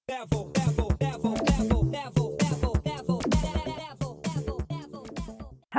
How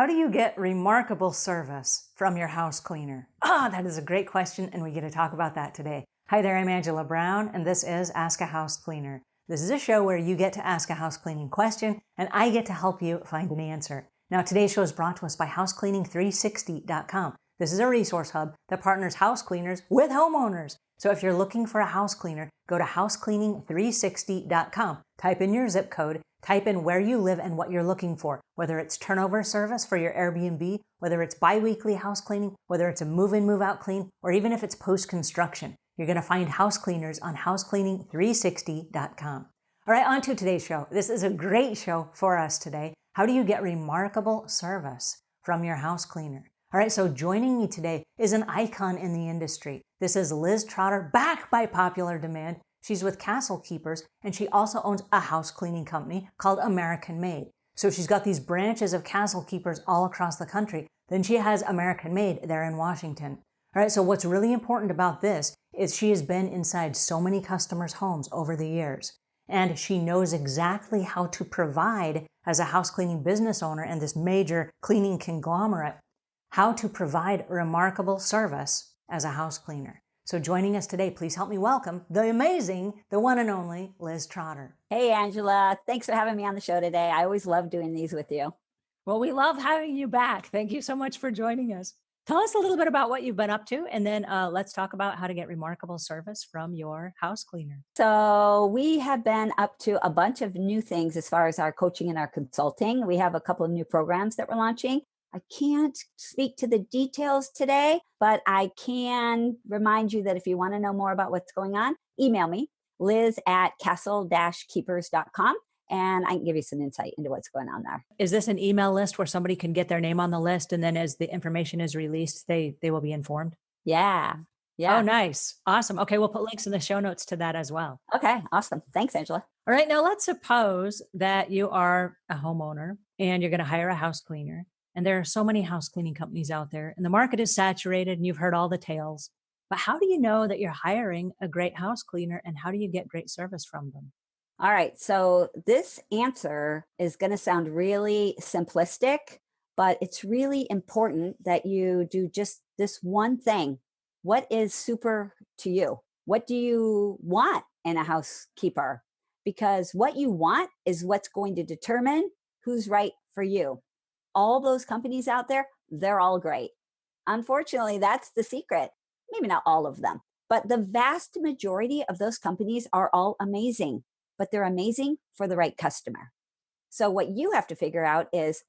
do you get remarkable service from your house cleaner? That is a great question, and we get to talk about that today. Hi there, I'm Angela Brown, and this is Ask a House Cleaner. This is a show where you get to ask a house cleaning question, and I get to help you find an answer. Now, today's show is brought to us by housecleaning360.com. This is a resource hub that partners house cleaners with homeowners. So if you're looking for a house cleaner, go to housecleaning360.com. Type in your zip code, type in where you live and what you're looking for, whether it's turnover service for your Airbnb, whether it's bi-weekly house cleaning, whether it's a move-in, move-out clean, or even if it's post-construction. You're going to find house cleaners on housecleaning360.com. All right, on to today's show. This is a great show for us today. How do you get remarkable service from your house cleaner? All right, so joining me today is an icon in the industry. This is Liz Trotter, back by popular demand. She's with Housekeepers, and she also owns a house cleaning company called American Made. So she's got these branches of Housekeepers all across the country. Then she has American Made there in Washington. All right, so what's really important about this is she has been inside so many customers' homes over the years, and she knows exactly how to provide, as a house cleaning business owner and this major cleaning conglomerate, how to provide remarkable service as a house cleaner. So joining us today, please help me welcome the amazing, the one and only Liz Trotter. Hey, Angela. Thanks for having me on the show today. I always love doing these with you. Well, we love having you back. Thank you so much for joining us. Tell us a little bit about what you've been up to, and then let's talk about how to get remarkable service from your house cleaner. So we have been up to a bunch of new things as far as our coaching and our consulting. We have a couple of new programs that we're launching. I can't speak to the details today, but I can remind you that if you want to know more about what's going on, email me, liz@castle-keepers.com. And I can give you some insight into what's going on there. Is this an email list where somebody can get their name on the list, and then as the information is released, they will be informed? Yeah. Oh, nice. Awesome. Okay, we'll put links in the show notes to that as well. Okay, awesome. Thanks, Angela. All right, now let's suppose that you are a homeowner and you're going to hire a house cleaner. And there are so many house cleaning companies out there, and the market is saturated, and you've heard all the tales. But how do you know that you're hiring a great house cleaner, and how do you get great service from them? All right. So this answer is going to sound really simplistic, but it's really important that you do just this one thing. What is super to you? What do you want in a housekeeper? Because what you want is what's going to determine who's right for you. All those companies out there, they're all great. Unfortunately, that's the secret. Maybe not all of them, but the vast majority of those companies are all amazing. But they're amazing for the right customer. So what you have to figure out is,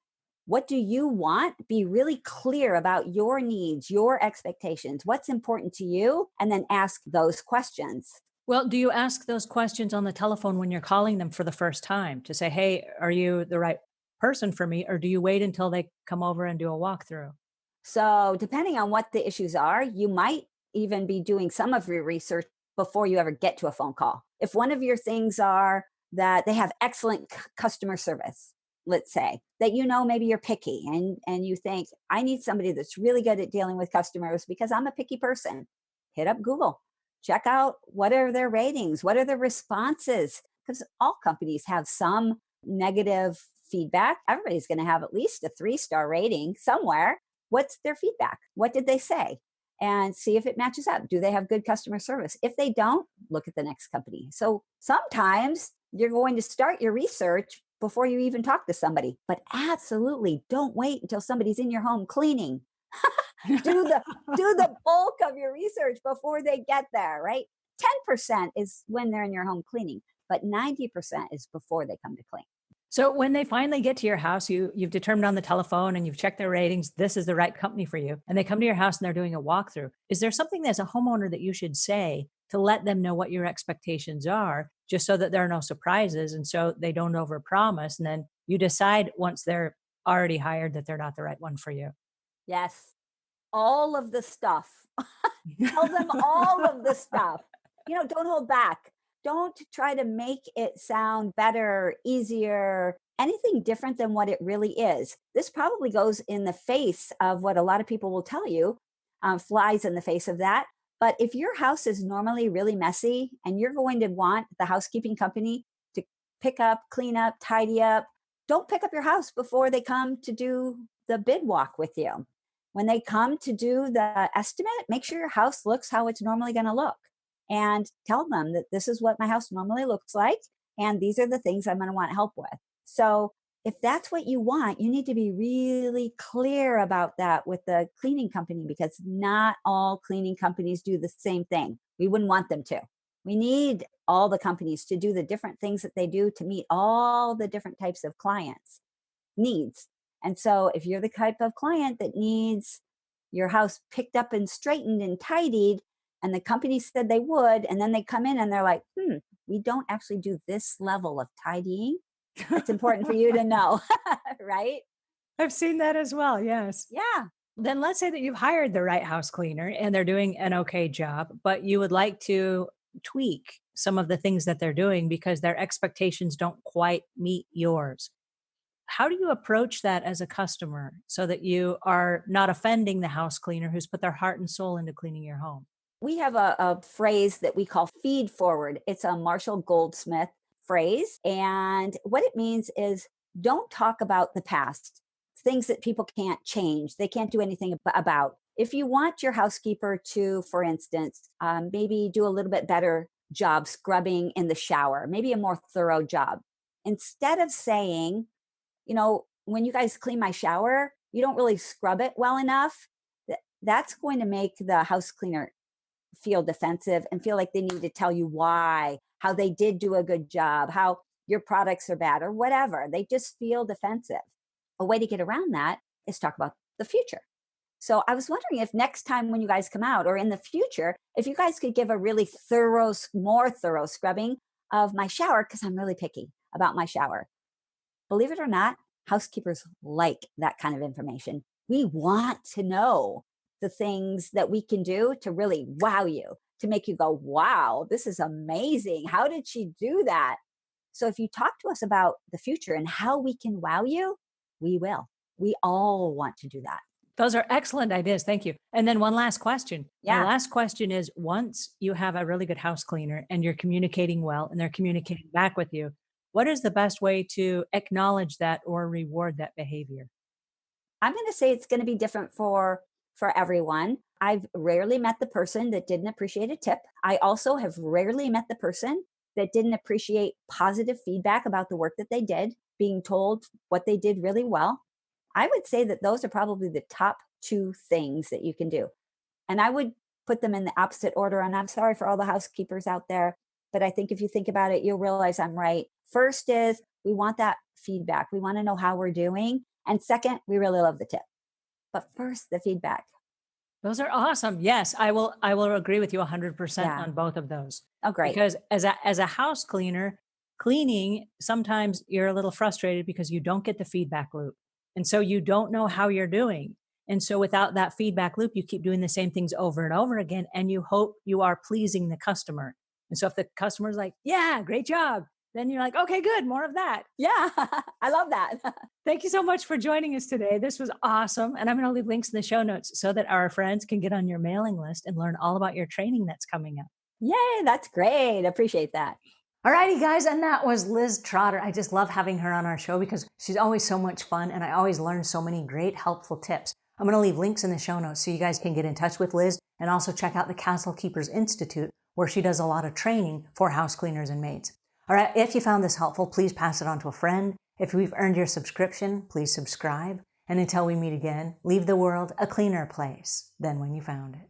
what do you want? Be really clear about your needs, your expectations, what's important to you, and then ask those questions. Well, do you ask those questions on the telephone when you're calling them for the first time to say, hey, are you the right person for me? Or do you wait until they come over and do a walkthrough? So depending on what the issues are, you might even be doing some of your research before you ever get to a phone call. If one of your things are that they have excellent customer service, let's say, that maybe you're picky and you think, I need somebody that's really good at dealing with customers because I'm a picky person. Hit up Google. Check out what are their ratings, what are their responses, because all companies have some negative feedback. Everybody's going to have at least a 3-star rating somewhere. What's their feedback? What did they say? And see if it matches up. Do they have good customer service? If they don't, look at the next company. So sometimes you're going to start your research before you even talk to somebody, but absolutely don't wait until somebody's in your home cleaning. do the bulk of your research before they get there, right? 10% is when they're in your home cleaning, but 90% is before they come to clean. So when they finally get to your house, you've determined on the telephone and you've checked their ratings, this is the right company for you, and they come to your house and they're doing a walkthrough. Is there something as a homeowner that you should say to let them know what your expectations are, just so that there are no surprises and so they don't overpromise, and then you decide once they're already hired that they're not the right one for you? Yes. All of the stuff. Tell them all of the stuff. Don't hold back. Don't try to make it sound better, easier, anything different than what it really is. This probably goes in the face of what a lot of people will tell you, flies in the face of that. But if your house is normally really messy and you're going to want the housekeeping company to pick up, clean up, tidy up, don't pick up your house before they come to do the bid walk with you. When they come to do the estimate, make sure your house looks how it's normally going to look, and tell them that this is what my house normally looks like. And these are the things I'm going to want help with. So if that's what you want, you need to be really clear about that with the cleaning company, because not all cleaning companies do the same thing. We wouldn't want them to. We need all the companies to do the different things that they do to meet all the different types of clients' needs. And so if you're the type of client that needs your house picked up and straightened and tidied, and the company said they would, and then they come in and they're like, we don't actually do this level of tidying. It's important for you to know, right? I've seen that as well. Yes. Yeah. Then let's say that you've hired the right house cleaner and they're doing an okay job, but you would like to tweak some of the things that they're doing because their expectations don't quite meet yours. How do you approach that as a customer so that you are not offending the house cleaner who's put their heart and soul into cleaning your home? We have a phrase that we call feed forward. It's a Marshall Goldsmith phrase. And what it means is don't talk about the past, things that people can't change, they can't do anything about. If you want your housekeeper to, for instance, maybe do a little bit better job scrubbing in the shower, maybe a more thorough job, instead of saying, when you guys clean my shower, you don't really scrub it well enough, that's going to make the house cleaner feel defensive and feel like they need to tell you why, how they did do a good job, how your products are bad or whatever. They just feel defensive. A way to get around that is talk about the future. So I was wondering if next time when you guys come out or in the future, if you guys could give a really more thorough scrubbing of my shower, because I'm really picky about my shower. Believe it or not, housekeepers like that kind of information. We want to know the things that we can do to really wow you, to make you go, wow, this is amazing. How did she do that? So if you talk to us about the future and how we can wow you, we will. We all want to do that. Those are excellent ideas. Thank you. And then one last question. Yeah. My last question is, once you have a really good house cleaner and you're communicating well and they're communicating back with you, what is the best way to acknowledge that or reward that behavior? I'm going to say it's going to be different for everyone. I've rarely met the person that didn't appreciate a tip. I also have rarely met the person that didn't appreciate positive feedback about the work that they did, being told what they did really well. I would say that those are probably the top two things that you can do. And I would put them in the opposite order. And I'm sorry for all the housekeepers out there, but I think if you think about it, you'll realize I'm right. First is we want that feedback. We want to know how we're doing. And second, we really love the tip. But first, the feedback. Those are awesome. Yes, I will agree with you 100% Yeah. on both of those. Oh, great. Because as a house cleaner, cleaning, sometimes you're a little frustrated because you don't get the feedback loop. And so you don't know how you're doing. And so without that feedback loop, you keep doing the same things over and over again, and you hope you are pleasing the customer. And so if the customer's like, yeah, great job, then you're like, okay, good, more of that. Yeah, I love that. Thank you so much for joining us today. This was awesome. And I'm going to leave links in the show notes so that our friends can get on your mailing list and learn all about your training that's coming up. Yay, that's great. Appreciate that. Alrighty, guys, and that was Liz Trotter. I just love having her on our show because she's always so much fun and I always learn so many great, helpful tips. I'm going to leave links in the show notes so you guys can get in touch with Liz and also check out the Castle Keepers Institute, where she does a lot of training for house cleaners and maids. All right, if you found this helpful, please pass it on to a friend. If we've earned your subscription, please subscribe. And until we meet again, leave the world a cleaner place than when you found it.